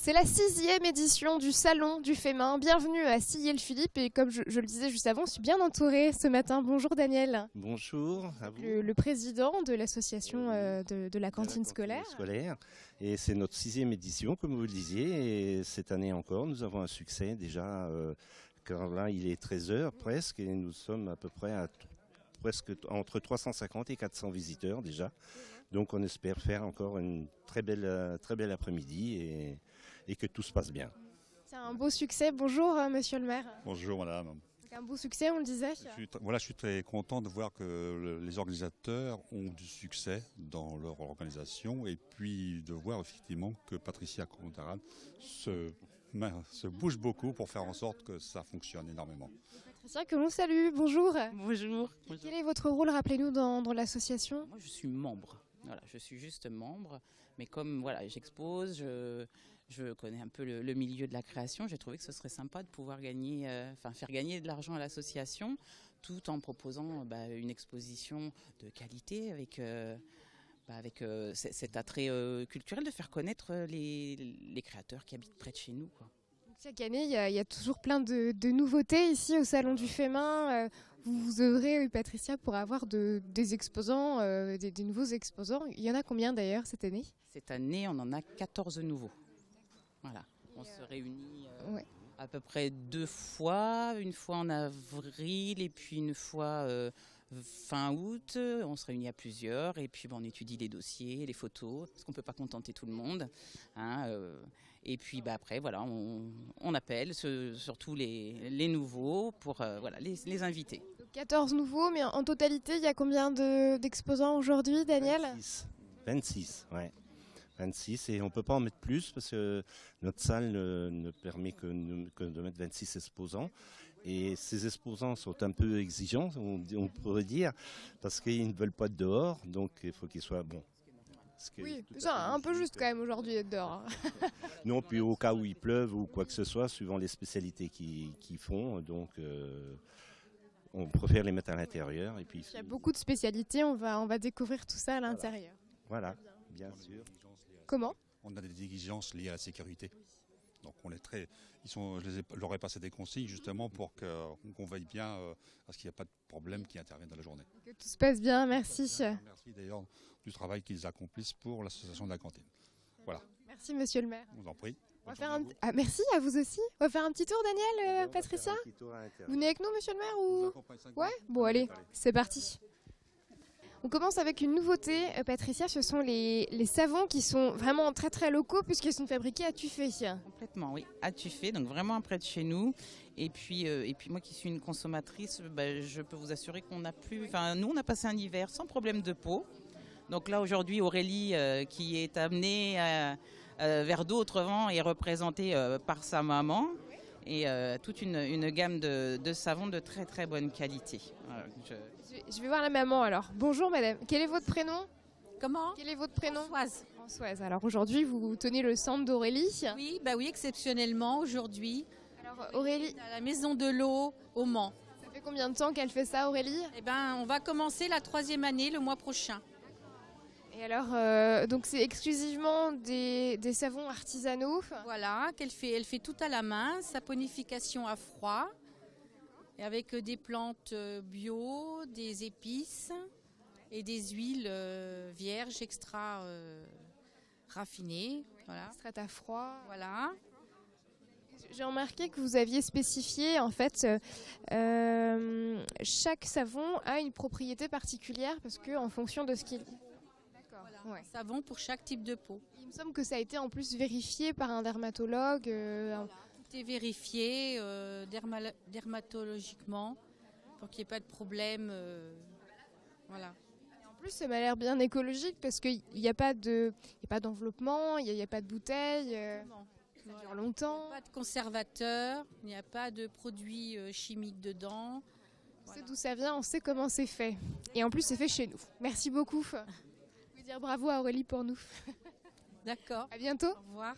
C'est la 6e édition du Salon du Fémin. Bienvenue à Sillé-le-Philippe et comme je le disais juste avant, je suis bien entourée ce matin. Bonjour Daniel. Bonjour à vous. Le président de l'association de la cantine scolaire. Et c'est notre 6e édition, comme vous le disiez. Et cette année encore, nous avons un succès déjà. Car là, il est 13 heures presque et nous sommes à peu près à presque entre 350 et 400 visiteurs déjà. Donc on espère faire encore une très belle après-midi et que tout se passe bien. C'est un beau succès. Bonjour monsieur le maire. Bonjour madame. Un beau succès, on le disait. Je suis très content de voir que les organisateurs ont du succès dans leur organisation et puis de voir effectivement que Patricia Contarade se bouge beaucoup pour faire en sorte que ça fonctionne énormément. Patricia, que l'on salue, bonjour. Bonjour. Quel est votre rôle, rappelez-nous, dans l'association? Moi je suis membre, voilà, je suis juste membre, mais comme voilà, j'expose, je connais un peu le milieu de la création, j'ai trouvé que ce serait sympa de pouvoir faire gagner de l'argent à l'association, tout en proposant une exposition de qualité avec cet attrait culturel de faire connaître les créateurs qui habitent près de chez nous, quoi. Chaque année, il y a toujours plein de nouveautés ici au Salon du Fémin. Vous œuvrez, Patricia, pour avoir des exposants, des nouveaux exposants. Il y en a combien d'ailleurs cette année? Cette année, on en a 14 nouveaux. Voilà. On se réunit à peu près 2 fois, une fois en avril et puis une fois fin août. On se réunit à plusieurs et puis on étudie les dossiers, les photos, parce qu'on ne peut pas contenter tout le monde. Et puis après, voilà, on appelle surtout les nouveaux pour les inviter. 14 nouveaux, mais en totalité, il y a combien d'exposants aujourd'hui, Daniel? 26, ouais. 26 et on ne peut pas en mettre plus parce que notre salle ne permet que de mettre 26 exposants. Et ces exposants sont un peu exigeants, on pourrait dire, parce qu'ils ne veulent pas être dehors, donc il faut qu'ils soient bons. Oui, c'est un peu juste quand même aujourd'hui d'être dehors. Non, puis au cas où il pleuve ou quoi que ce soit, suivant les spécialités qu'ils font, donc on préfère les mettre à l'intérieur. Et puis, il y a beaucoup de spécialités, on va découvrir tout ça à l'intérieur. Voilà, bien sûr. Comment? On a des exigences liées à la sécurité. Donc je leur ai passé des consignes justement pour qu'on veille bien à ce qu'il n'y ait pas de problème qui interviennent dans la journée. Que tout se passe bien, merci. Merci d'ailleurs du travail qu'ils accomplissent pour l'association de la cantine. Voilà. Merci monsieur le maire. Je vous en prie. Merci à vous aussi. On va faire un petit tour, Daniel, Patricia. Vous venez avec nous, monsieur le maire, ou... Ouais. Bon, allez, c'est parti. On commence avec une nouveauté, Patricia, ce sont les savons qui sont vraiment très très locaux puisqu'ils sont fabriqués à Tuffet. Complètement, oui, à Tuffet, donc vraiment près de chez nous. Et puis moi qui suis une consommatrice, je peux vous assurer qu'on n'a plus... nous on a passé un hiver sans problème de peau. Donc là aujourd'hui Aurélie qui est amenée vers d'autres vents est représentée par sa maman. Et toute une gamme de savons de très très bonne qualité. Je vais voir la maman alors. Bonjour madame, quel est votre prénom? Comment? Quel est votre prénom? Françoise. Françoise. Alors aujourd'hui vous tenez le stand d'Aurélie? Oui, exceptionnellement aujourd'hui. Alors Aurélie, à la Maison de l'Eau au Mans. Ça fait combien de temps qu'elle fait ça, Aurélie? On va commencer la 3e année le mois prochain. Et alors, donc c'est exclusivement des savons artisanaux? Voilà, elle fait tout à la main, saponification à froid, et avec des plantes bio, des épices et des huiles vierges extra raffinées. Voilà. Extraite à froid. Voilà. J'ai remarqué que vous aviez spécifié, en fait, chaque savon a une propriété particulière parce qu'en fonction de ce qu'il... Voilà. Savon pour chaque type de peau. Il me semble que ça a été en plus vérifié par un dermatologue. Tout est vérifié dermatologiquement pour qu'il n'y ait pas de problème. Voilà. Et en plus, ça m'a l'air bien écologique parce qu'il n'y a pas d'enveloppement, il n'y a pas de bouteille. Ça dure longtemps. Il n'y a pas de conservateur, il n'y a pas de produits chimiques dedans. On sait d'où ça vient, on sait comment c'est fait. Et en plus, c'est fait chez nous. Merci beaucoup. Je veux dire bravo à Aurélie pour nous. D'accord. À bientôt. Au revoir.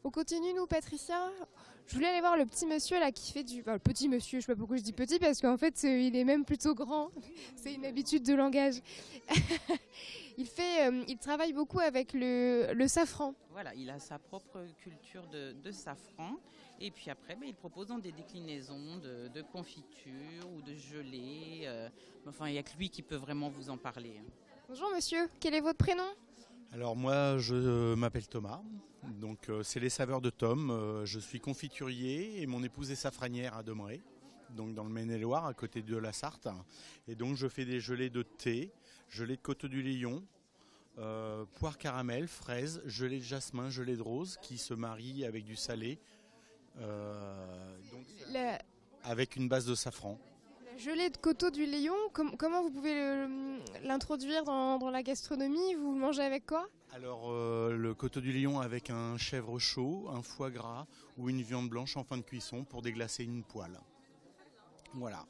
On continue, nous, Patricia. Je voulais aller voir le petit monsieur là qui fait le petit monsieur, je sais pas pourquoi je dis petit parce qu'en fait il est même plutôt grand. C'est une habitude de langage. Il travaille beaucoup avec le safran. Voilà, il a sa propre culture de safran. Et puis après, il propose des déclinaisons de confiture ou de gelée. Enfin, il n'y a que lui qui peut vraiment vous en parler. Bonjour monsieur, quel est votre prénom ? Alors moi, je m'appelle Thomas. Donc c'est les saveurs de Tom. Je suis confiturier et mon épouse est safranière à Domrée, donc dans le Maine-et-Loire, à côté de la Sarthe. Et donc je fais des gelées de thé, gelée de coteaux du Léon, poire caramel, fraise, gelée de jasmin, gelée de rose qui se marie avec du salé. Avec une base de safran. La gelée de coteaux du Léon, comment vous pouvez l'introduire dans la gastronomie ? Vous le mangez avec quoi ? Alors le coteau du Léon avec un chèvre chaud, un foie gras ou une viande blanche en fin de cuisson pour déglacer une poêle. Voilà.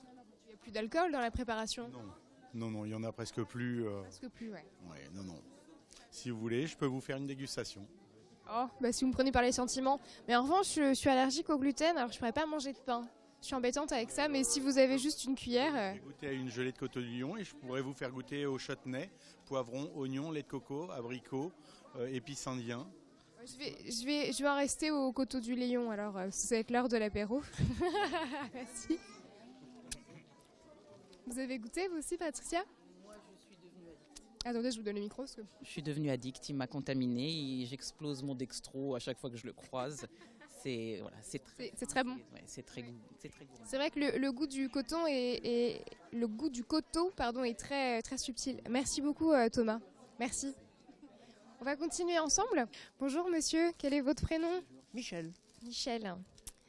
Il n'y a plus d'alcool dans la préparation ? Non, il n'y en a presque plus. Presque plus, ouais. Ouais, non. Si vous voulez, je peux vous faire une dégustation. Oh, si vous me prenez par les sentiments. Mais en revanche, je suis allergique au gluten, alors je ne pourrais pas manger de pain. Je suis embêtante avec ça, mais si vous avez juste une cuillère... J'ai goûté à une gelée de coteaux du Lion et je pourrais vous faire goûter au chutney, poivron, oignon, lait de coco, abricot, épices indiens. Je vais en rester au coteaux du Lion, alors ça va être l'heure de l'apéro. Merci. Vous avez goûté, vous aussi, Patricia ? Moi, je suis devenue addict. Attendez, je vous donne le micro. Je suis devenue addict, il m'a contaminée et j'explose mon dextro à chaque fois que je le croise. C'est très bon. Ouais, c'est très gourmand. C'est vrai que le goût du coton est très, très subtil. Merci beaucoup Thomas. Merci. On va continuer ensemble. Bonjour monsieur, quel est votre prénom ? Michel. Michel.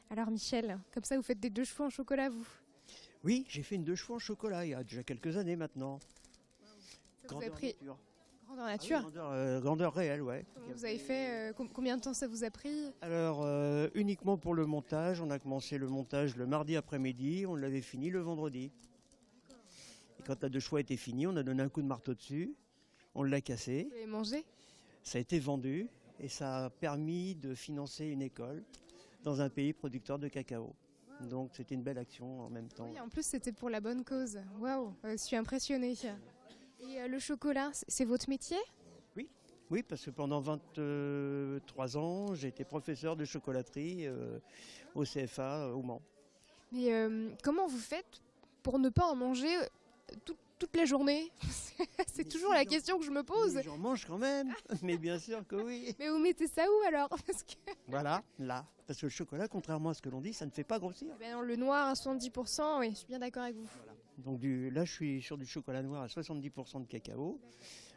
Alors Michel, comme ça vous faites des 2 chevaux en chocolat vous ? Oui, j'ai fait une 2 chevaux en chocolat il y a déjà quelques années maintenant. Ça vous a pris... Nature. Grandeur nature. Grandeur réelle, ouais. Vous avez fait combien de temps ça vous a pris ? Alors, uniquement pour le montage, on a commencé le montage le mardi après-midi, on l'avait fini le vendredi. Et quand la 2 chevaux était finie, on a donné un coup de marteau dessus, on l'a cassé. Vous l'avez mangé ? Ça a été vendu et ça a permis de financer une école dans un pays producteur de cacao. Donc c'était une belle action en même temps. Oui, en plus c'était pour la bonne cause. Waouh, je suis impressionnée. Et le chocolat, c'est votre métier ? Oui, parce que pendant 23 ans, j'ai été professeur de chocolaterie au CFA au Mans. Mais comment vous faites pour ne pas en manger toute la journée ? C'est toujours la question que je me pose. J'en mange quand même, mais bien sûr que oui. Mais vous mettez ça où alors ? Voilà, là. Parce que le chocolat, contrairement à ce que l'on dit, ça ne fait pas grossir. Ben non, le noir à 70%, oui, je suis bien d'accord avec vous. Voilà. Donc là, je suis sur du chocolat noir à 70% de cacao.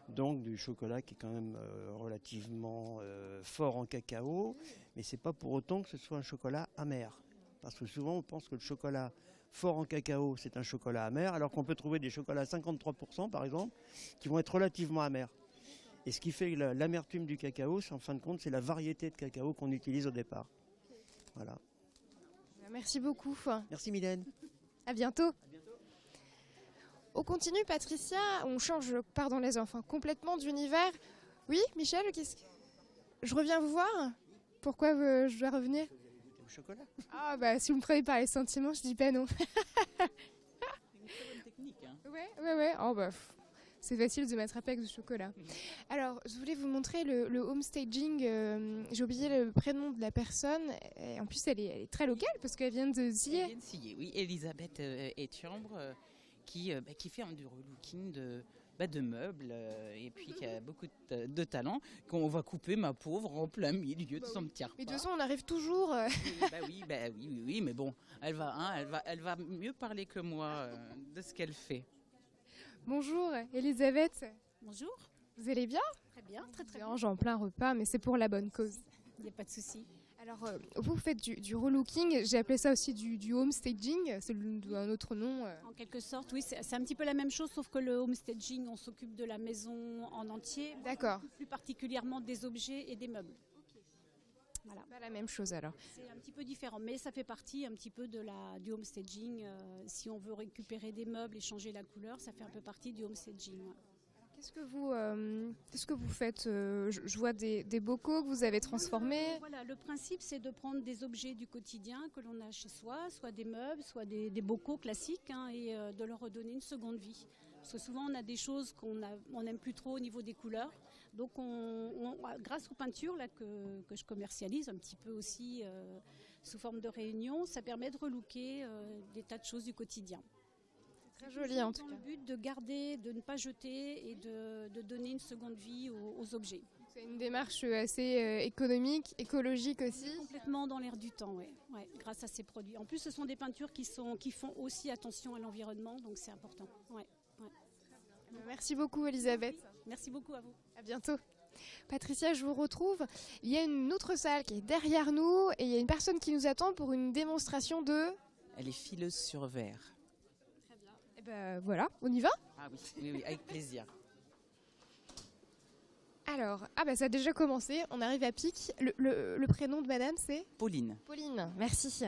Donc du chocolat qui est quand même relativement fort en cacao. Mais c'est pas pour autant que ce soit un chocolat amer. Parce que souvent, on pense que le chocolat fort en cacao, c'est un chocolat amer, alors qu'on peut trouver des chocolats à 53%, par exemple, qui vont être relativement amers. Et ce qui fait l'amertume du cacao, c'est en fin de compte, c'est la variété de cacao qu'on utilise au départ. Voilà. Merci beaucoup. Merci Mylène. À bientôt. On continue, Patricia. On change, pardon les enfants, complètement d'univers. Oui, Michel, je reviens vous voir. Pourquoi je dois revenir ? Au chocolat. Ah bah si vous me prenez par les sentiments, je dis pas non. C'est une très bonne technique. Hein. Ouais. Oh bah c'est facile de m'attraper avec du chocolat. Alors je voulais vous montrer le home staging. J'ai oublié le prénom de la personne. Et en plus elle est très locale parce qu'elle vient de Sillé. Elle vient de Sillé, oui. Elisabeth Etiambre qui fait du relooking de meubles et puis qui a beaucoup de talent, qu'on va couper, ma pauvre, en plein milieu de son petit repas. Mais de toute façon, on arrive toujours... Oui, mais bon, elle va mieux parler que moi de ce qu'elle fait. Bonjour, Elisabeth. Bonjour. Vous allez bien ? Très bien, très bien. J'ai en plein repas, mais c'est pour la bonne cause. Il n'y a pas de souci. Alors, vous faites du relooking, j'ai appelé ça aussi du home staging, c'est un autre nom. En quelque sorte, oui, c'est un petit peu la même chose, sauf que le home staging, on s'occupe de la maison en entier. D'accord. Plus particulièrement des objets et des meubles. Voilà. Pas la même chose alors. C'est un petit peu différent, mais ça fait partie un petit peu du home staging. Si on veut récupérer des meubles et changer la couleur, ça fait un peu partie du home staging. Ouais. Qu'est-ce que vous faites Je vois des bocaux que vous avez transformés. Voilà, le principe, c'est de prendre des objets du quotidien que l'on a chez soi, soit des meubles, soit des bocaux classiques, et de leur redonner une seconde vie. Parce que souvent, on a des choses qu'on n'aime plus trop au niveau des couleurs. Donc, grâce aux peintures là, que je commercialise un petit peu aussi sous forme de réunion, ça permet de relooker des tas de choses du quotidien. Très joli en tout cas. Dans le but de garder, de ne pas jeter et de donner une seconde vie aux objets. C'est une démarche assez économique, écologique aussi. Complètement dans l'air du temps, oui. Ouais, grâce à ces produits. En plus, ce sont des peintures qui font aussi attention à l'environnement, donc c'est important. Ouais. Merci beaucoup Elisabeth. Merci beaucoup à vous. À bientôt. Patricia, je vous retrouve. Il y a une autre salle qui est derrière nous et il y a une personne qui nous attend pour une démonstration de... Elle est fileuse sur verre. Très bien. Et ben voilà, on y va ? Ah oui, avec plaisir. Alors, ça a déjà commencé, on arrive à pic. Le prénom de madame, c'est ? Pauline. Pauline, merci.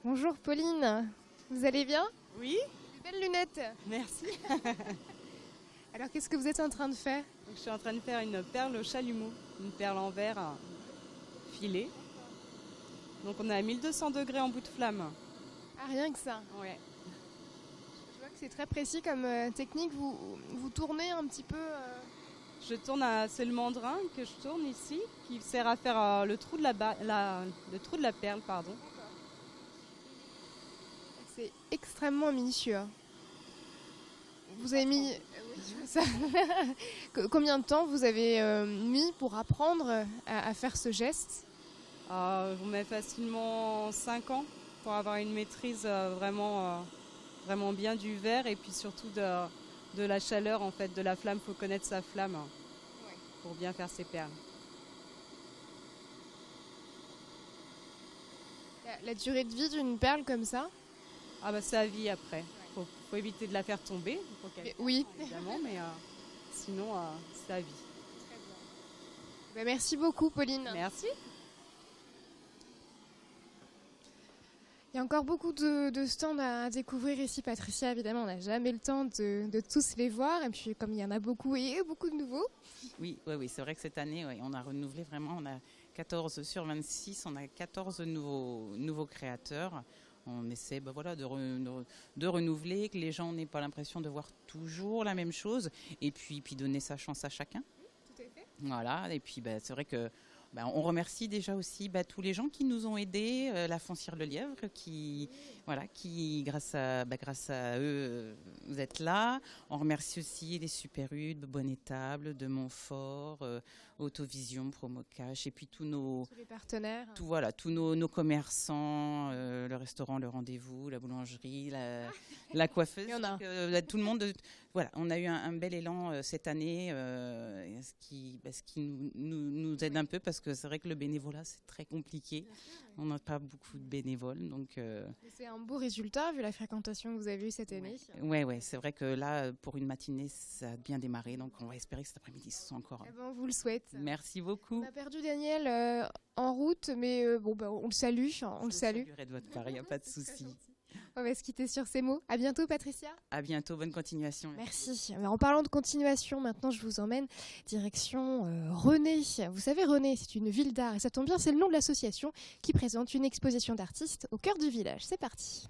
Bonjour Pauline, vous allez bien ? Oui. De belles lunettes. Merci. Alors, qu'est-ce que vous êtes en train de faire ? Donc, je suis en train de faire une perle au chalumeau, une perle en verre filée. Donc on est à 1200 degrés en bout de flamme. Ah, rien que ça. Ouais. Je vois que c'est très précis comme technique, vous tournez un petit peu... Je tourne, c'est le mandrin que je tourne ici, qui sert à faire le trou de la perle, pardon. C'est extrêmement minutieux. Vous avez mis... ça. Combien de temps vous avez mis pour apprendre à faire ce geste ? Je mets facilement 5 ans pour avoir une maîtrise vraiment bien du verre et puis surtout de la chaleur, en fait, de la flamme. Il faut connaître sa flamme pour bien faire ses perles. La durée de vie d'une perle comme ça ? C'est à vie après. Faut éviter de la faire tomber. Oui. Évidemment, mais sinon, c'est à vie. Très bien. Merci beaucoup, Pauline. Merci. Il y a encore beaucoup de stands à découvrir ici, Patricia. Évidemment, on n'a jamais le temps de tous les voir. Et puis, comme il y en a beaucoup et beaucoup de nouveaux. Oui, c'est vrai que cette année, on a renouvelé vraiment. On a 14 sur 26, on a 14 nouveaux créateurs. On essaie de renouveler, que les gens n'aient pas l'impression de voir toujours la même chose. Et puis donner sa chance à chacun. Tout à fait. Voilà, et puis c'est vrai que... on remercie déjà aussi tous les gens qui nous ont aidés, la Foncière Le Lièvre, qui grâce à eux, vous êtes là. On remercie aussi les Super U, de Bonne Étable, de Montfort, Autovision, Promocash, et puis tous les partenaires. Tous nos commerçants, le restaurant, le rendez-vous, la boulangerie, la coiffeuse. Tout le monde. On a eu un bel élan cette année, ce qui nous aide un peu parce que c'est vrai que le bénévolat c'est très compliqué. On n'a pas beaucoup de bénévoles, donc. C'est un beau résultat vu la fréquentation que vous avez eue cette année. Ouais, c'est vrai que là pour une matinée ça a bien démarré, donc on va espérer que cet après-midi ce soit encore. On vous le souhaite. Merci beaucoup. On a perdu Daniel en route, mais on le salue. On le salue. Je de votre part, il n'y a pas de souci. On va se quitter sur ces mots. À bientôt, Patricia. À bientôt, bonne continuation. Merci. En parlant de continuation, maintenant je vous emmène direction René. Vous savez, René, c'est une ville d'art et ça tombe bien, c'est le nom de l'association qui présente une exposition d'artistes au cœur du village. C'est parti.